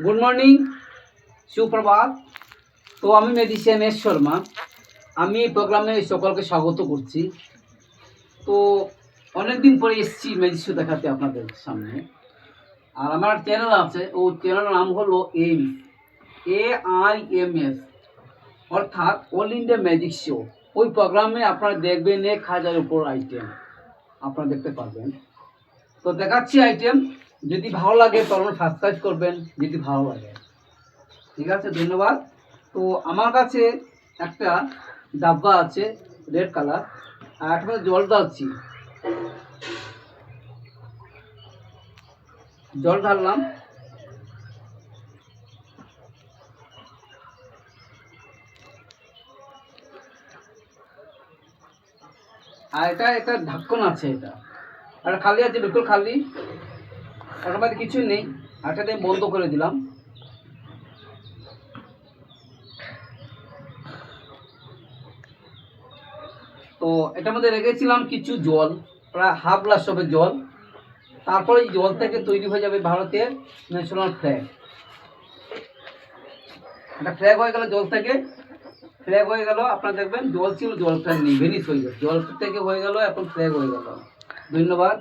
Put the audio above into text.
Good morning, সুপ্রভাত। তো আমি ম্যাজিশিয়ান এস শর্মা। আমি এই প্রোগ্রামে সকলকে স্বাগত করছি। তো অনেকদিন পরে এসেছি ম্যাজিক শো দেখাতে আপনাদের সামনে। আর আমার চ্যানেল আছে, ও চ্যানেলের নাম হলো AIMS, অর্থাৎ অল ইন্ডিয়া ম্যাজিক শো। ওই প্রোগ্রামে আপনারা দেখবেন 1,000 উপর আইটেম আপনারা দেখতে পারবেন। তো দেখাচ্ছি আইটেম, যদি ভালো লাগে তখন সাবস্ক্রাইব করবেন, যদি ভালো লাগে। ঠিক আছে, ধন্যবাদ। তো আমার কাছে একটা ডাব্বা আছে রেড কালার, আর একটা জল ঢালছি। জল ঢাললাম। আর এটা একটা ঢাকন আছে, এটা খালি আছে, বিলকুল খালি, ওটার মধ্যে কিছুই নেই। আর এটা আমি বন্ধ করে দিলাম। তো এটার মধ্যে রেখেছিলাম কিছু জল, প্রায় হাফ গ্লাস হবে জল। তারপরে এই জল থেকে তৈরি হয়ে যাবে ভারতের ন্যাশনাল ফ্ল্যাগ। এটা ফ্ল্যাগ হয়ে গেল, জল থেকে ফ্ল্যাগ হয়ে গেল। আপনারা দেখবেন জল ছিল, জল ফ্ল্যাগ নেই, ভেনিস হয়ে গেল। জল থেকে হয়ে গেল, এখন ফ্ল্যাগ হয়ে গেল। ধন্যবাদ।